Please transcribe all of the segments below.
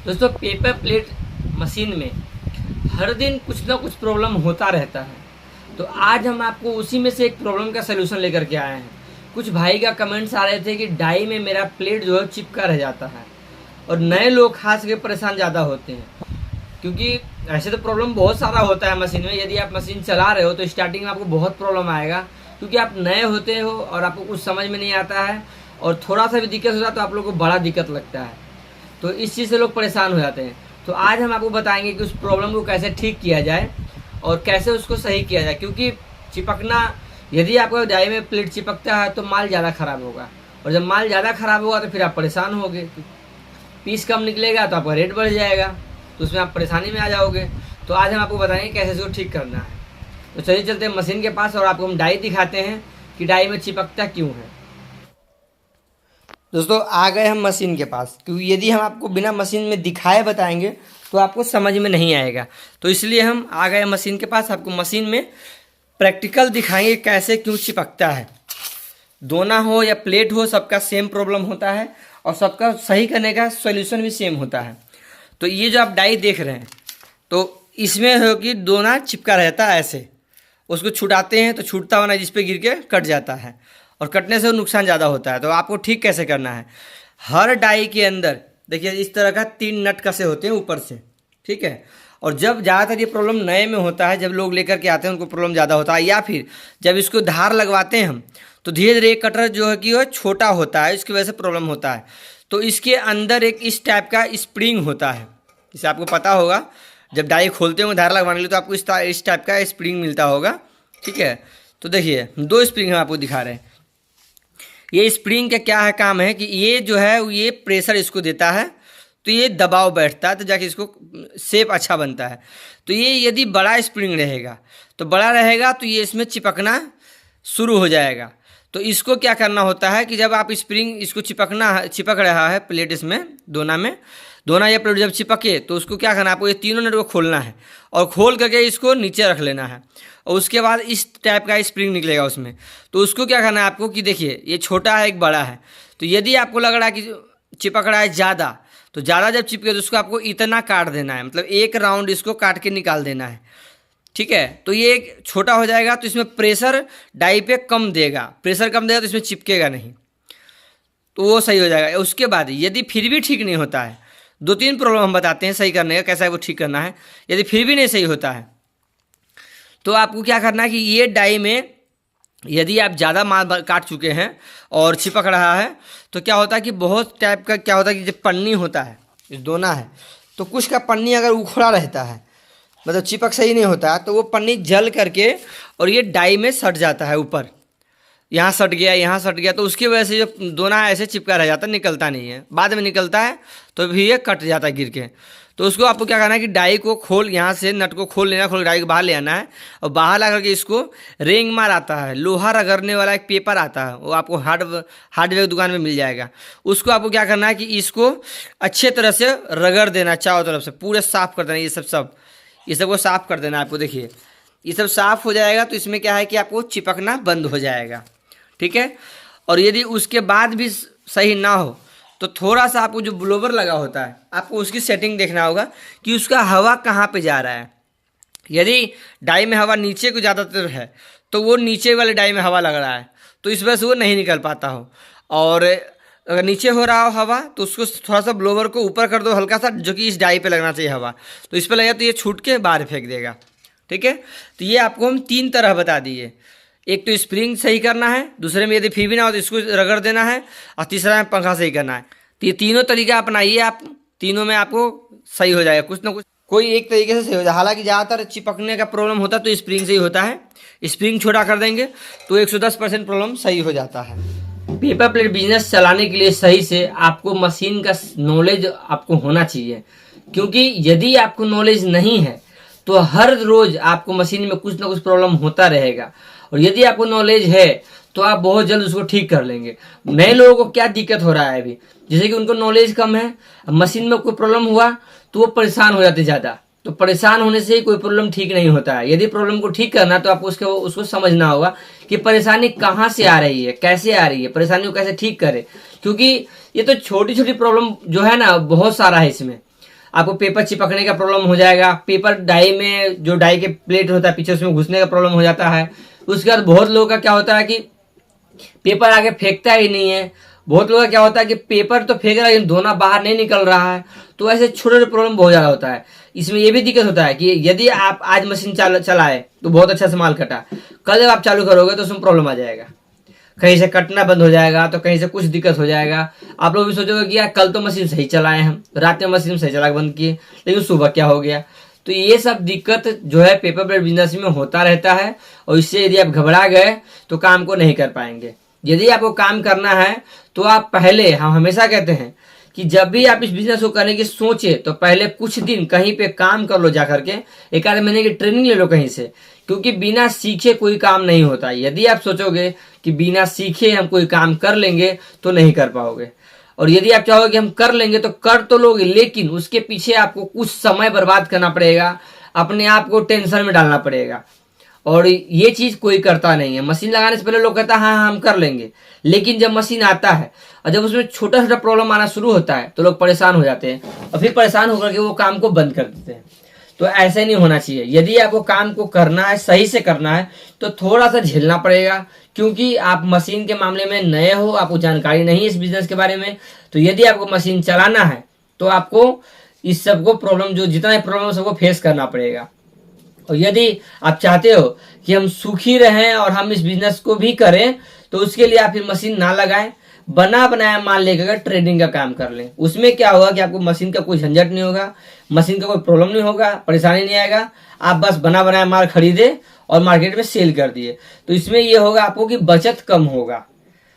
दोस्तों paper plate machine में हर दिन कुछ ना कुछ प्रॉब्लम होता रहता है। तो आज हम आपको उसी में से एक प्रॉब्लम का सलूशन लेकर के आए हैं। कुछ भाई का कमेंट्स आ रहे थे कि डाई में मेरा प्लेट जो है चिपका रह जाता है और नए लोग खास करके परेशान ज़्यादा होते हैं, क्योंकि ऐसे तो प्रॉब्लम बहुत सारा होता है मशीन में। यदि आप मशीन चला रहे हो तो स्टार्टिंग में आपको बहुत प्रॉब्लम आएगा, क्योंकि आप नए होते हो और आपको कुछ समझ में नहीं आता है और थोड़ा सा भी दिक्कत होता है तो आप लोग को बड़ा दिक्कत लगता है। तो इस चीज़ से लोग परेशान हो जाते हैं। तो आज हम आपको बताएंगे कि उस प्रॉब्लम को कैसे ठीक किया जाए और कैसे उसको सही किया जाए, क्योंकि चिपकना, यदि आपको डाई में प्लेट चिपकता है तो माल ज़्यादा ख़राब होगा, और जब माल ज़्यादा ख़राब होगा तो फिर आप परेशान होगे। पीस कम निकलेगा तो आपका रेट बढ़ जाएगा, तो उसमें आप परेशानी में आ जाओगे। तो आज हम आपको बताएंगे कैसे इसको ठीक करना है। तो चलिए चलते हैं मशीन के पास और आपको हम डाई दिखाते हैं कि डाई में चिपकता क्यों है। दोस्तों आ गए हम मशीन के पास, क्योंकि यदि हम आपको बिना मशीन में दिखाए बताएंगे तो आपको समझ में नहीं आएगा। तो इसलिए हम आ गए मशीन के पास, आपको मशीन में प्रैक्टिकल दिखाएंगे कैसे क्यों चिपकता है। दोना हो या प्लेट हो, सबका सेम प्रॉब्लम होता है और सबका सही करने का सॉल्यूशन भी सेम होता है। तो ये जो आप डाई देख रहे हैं तो इसमें हो कि दोना चिपका रहता है ऐसे, उसको छुटाते हैं तो छूटता होना जिस पे गिर के कट जाता है और कटने से नुकसान ज़्यादा होता है। तो आपको ठीक कैसे करना है, हर डाई के अंदर देखिए इस तरह का 3 नट कसे होते हैं ऊपर से, ठीक है। और जब ज़्यादातर ये प्रॉब्लम नए में होता है, जब लोग लेकर के आते हैं उनको प्रॉब्लम ज़्यादा होता है, या फिर जब इसको धार लगवाते हैं हम तो धीरे धीरे एक कटर जो है कि वो छोटा होता है, इसकी वजह से प्रॉब्लम होता है। तो इसके अंदर एक इस टाइप का स्प्रिंग होता है, जिसे आपको पता होगा जब डाई खोलते होंगे धार लगवाने के लिए तो आपको इस टाइप का स्प्रिंग मिलता होगा, ठीक है। तो देखिए 2 स्प्रिंग हम आपको दिखा रहे हैं। ये स्प्रिंग का क्या है काम है कि ये जो है ये प्रेशर इसको देता है तो ये दबाव बैठता है, तो जाके इसको शेप अच्छा बनता है। तो ये यदि बड़ा स्प्रिंग रहेगा तो ये इसमें चिपकना शुरू हो जाएगा। तो इसको क्या करना होता है कि जब आप स्प्रिंग इसको चिपक रहा है प्लेट, इसमें दोना या प्लेट जब चिपके तो उसको क्या करना है, आपको ये तीनों नट को खोलना है और खोल करके इसको नीचे रख लेना है। और उसके बाद इस टाइप का स्प्रिंग निकलेगा उसमें। तो उसको क्या करना है आपको कि देखिए ये छोटा है एक बड़ा है, तो यदि आपको लग रहा है कि चिपक रहा है ज़्यादा, तो ज़्यादा जब चिपके तो उसको आपको इतना काट देना है, मतलब एक राउंड इसको काट के निकाल देना है, ठीक है। तो ये एक छोटा हो जाएगा तो इसमें प्रेशर डाई पे कम देगा, प्रेशर कम देगा तो इसमें चिपकेगा नहीं, तो वो सही हो जाएगा। उसके बाद यदि फिर भी ठीक नहीं होता है, 2-3 प्रॉब्लम हम बताते हैं सही करने का, कैसा है वो ठीक करना है। यदि फिर भी नहीं सही होता है तो आपको क्या करना है कि ये डाई में यदि आप ज़्यादा माल काट चुके हैं और चिपक रहा है तो क्या होता है कि बहुत टाइप का क्या होता है कि जब पन्नी होता है, इस दोना है तो कुछ का पन्नी अगर उखड़ा रहता है, मतलब चिपक सही नहीं होता है, तो वो पन्नी जल करके और ये डाई में सट जाता है ऊपर, यहाँ सट गया, तो उसकी वजह से जो दोना ऐसे चिपका रह जाता है, निकलता नहीं है। बाद में निकलता है तो भी ये कट जाता है गिर के। तो उसको आपको क्या करना है कि डाई को यहाँ से नट को खोल लेना, डाई को बाहर ले आना है और बाहर ला करके इसको रेंग मार आता है, लोहा रगड़ने वाला एक पेपर आता है, वो आपको हार्डवेयर दुकान में मिल जाएगा। उसको आपको क्या करना है कि इसको अच्छे तरह से रगड़ देना, चारों तरफ से पूरे साफ़ कर देना। ये सब को साफ़ कर देना आपको। देखिए ये सब साफ़ हो जाएगा तो इसमें क्या है कि आपको चिपकना बंद हो जाएगा, ठीक है। और यदि उसके बाद भी सही ना हो तो थोड़ा सा आपको जो ब्लोवर लगा होता है आपको उसकी सेटिंग देखना होगा कि उसका हवा कहाँ पे जा रहा है। यदि डाई में हवा नीचे को ज़्यादातर है तो वो नीचे वाले डाई में हवा लग रहा है, तो इस वजह से वो नहीं निकल पाता हो। और अगर नीचे हो रहा हो हवा तो उसको थोड़ा सा ब्लोवर को ऊपर कर दो हल्का सा, जो कि इस डाई पे लगना चाहिए हवा, तो इस पर लगेगा तो ये छूट के बाहर फेंक देगा, ठीक है। तो ये आपको हम 3 तरह बता दिए। एक तो स्प्रिंग सही करना है, दूसरे में यदि फिर भी ना हो तो इसको रगड़ देना है, और तीसरा में पंखा सही करना है। तो ये तीनों तरीका अपनाइए आप, तीनों में आपको सही हो जाएगा, कुछ ना कुछ कोई एक तरीके से सही हो जाए। हालांकि ज़्यादातर चिपकने का प्रॉब्लम होता है तो स्प्रिंग से ही होता है, स्प्रिंग छोटा कर देंगे तो 110% प्रॉब्लम सही हो जाता है। पेपर प्लेट बिजनेस चलाने के लिए सही से आपको मशीन का नॉलेज आपको होना चाहिए, क्योंकि यदि आपको नॉलेज नहीं है तो हर रोज आपको मशीन में कुछ ना कुछ प्रॉब्लम होता रहेगा। और यदि आपको नॉलेज है तो आप बहुत जल्द उसको ठीक कर लेंगे। नए लोगों को क्या दिक्कत हो रहा है अभी, जैसे कि उनको नॉलेज कम है, मशीन में कोई प्रॉब्लम हुआ तो वो परेशान हो जाते ज़्यादा, तो परेशान होने से ही कोई प्रॉब्लम ठीक नहीं होता है। यदि प्रॉब्लम को ठीक करना तो आपको उसको समझना होगा कि परेशानी कहाँ से आ रही है, कैसे आ रही है, परेशानी को कैसे ठीक करें, क्योंकि ये तो छोटी छोटी प्रॉब्लम जो है ना बहुत सारा है इसमें। आपको पेपर चिपकने का प्रॉब्लम हो जाएगा, पेपर डाई में जो डाई के प्लेट होता है पीछे उसमें घुसने का प्रॉब्लम हो जाता है। उसके बाद बहुत लोगों का क्या होता है कि पेपर आगे फेंकता ही नहीं है, बहुत लोगों का क्या होता है कि पेपर तो फेंक रहा है लेकिन धोना बाहर नहीं निकल रहा है। तो ऐसे छोटे छोटे प्रॉब्लम बहुत ज़्यादा होता है। इसमें ये भी दिक्कत होता है कि यदि आप आज मशीन चलाए तो बहुत अच्छा से माल कटा, कल जब आप चालू करोगे तो उसमें प्रॉब्लम आ जाएगा, कहीं से कटना बंद हो जाएगा, तो कहीं से कुछ दिक्कत हो जाएगा। आप लोग भी सोचोगे कि यार कल तो मशीन सही चलाए, हम रात में मशीन सही चला बंद किए, लेकिन सुबह क्या हो गया। तो ये सब दिक्कत जो है पेपर प्लेट बिजनेस में होता रहता है, और इससे यदि आप घबरा गए तो काम को नहीं कर पाएंगे। यदि आपको काम करना है तो आप पहले, हम हमेशा कहते हैं कि जब भी आप इस बिजनेस को करने की सोचे तो पहले कुछ दिन कहीं पे काम कर लो, जा करके 1 महीने की ट्रेनिंग ले लो कहीं से, क्योंकि बिना सीखे कोई काम नहीं होता। यदि आप सोचोगे कि बिना सीखे हम कोई काम कर लेंगे तो नहीं कर पाओगे, और यदि आप चाहोगे कि हम कर लेंगे तो कर तो लोगे, लेकिन उसके पीछे आपको कुछ समय बर्बाद करना पड़ेगा, अपने आप को टेंशन में डालना पड़ेगा, और ये चीज कोई करता नहीं है। मशीन लगाने से पहले लोग कहता है हाँ हम कर लेंगे, लेकिन जब मशीन आता है और जब उसमें छोटा छोटा प्रॉब्लम आना शुरू होता है तो लोग परेशान हो जाते हैं, और फिर परेशान होकर के वो काम को बंद कर देते हैं। तो ऐसे नहीं होना चाहिए। यदि आपको काम को करना है, सही से करना है, तो थोड़ा सा झेलना पड़ेगा, क्योंकि आप मशीन के मामले में नए हो, आपको जानकारी नहीं है इस बिजनेस के बारे में। तो यदि आपको मशीन चलाना है तो आपको इस सबको प्रॉब्लम, जो जितना प्रॉब्लम सबको फेस करना पड़ेगा। और यदि आप चाहते हो कि हम सुखी रहें और हम इस बिजनेस को भी करें, तो उसके लिए आप फिर मशीन ना लगाएं, बना बनाया माल लेकर ट्रेडिंग का काम कर लें। उसमें क्या होगा कि आपको मशीन का कोई झंझट नहीं होगा, मशीन का कोई प्रॉब्लम नहीं होगा, परेशानी नहीं आएगा। आप बस बना बनाया माल खरीदे और मार्केट में सेल कर दिए। तो इसमें ये होगा आपको कि बचत कम होगा,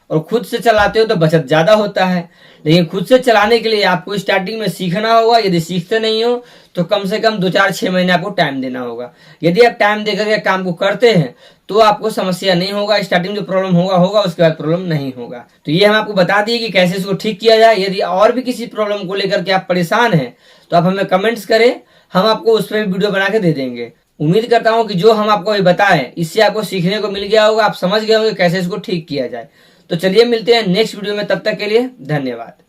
और खुद से चलाते हो तो बचत ज्यादा होता है। लेकिन खुद से चलाने के लिए आपको स्टार्टिंग में सीखना होगा। यदि सीखते नहीं हो तो कम से कम 2-4-6 महीने आपको टाइम देना होगा। यदि आप टाइम देकर के काम को करते हैं तो आपको समस्या नहीं होगा। स्टार्टिंग जो प्रॉब्लम होगा उसके बाद प्रॉब्लम नहीं होगा। तो ये हम आपको बता दिए कि कैसे इसको ठीक किया जाए। यदि और भी किसी प्रॉब्लम को लेकर के आप परेशान हैं तो आप हमें कमेंट्स करें, हम आपको उस पर वीडियो बना के दे देंगे। उम्मीद करता हूँ कि जो हम आपको अभी बताएं इससे आपको सीखने को मिल गया होगा, आप समझ गए होंगे कैसे इसको ठीक किया जाए। तो चलिए मिलते हैं नेक्स्ट वीडियो में, तब तक के लिए धन्यवाद।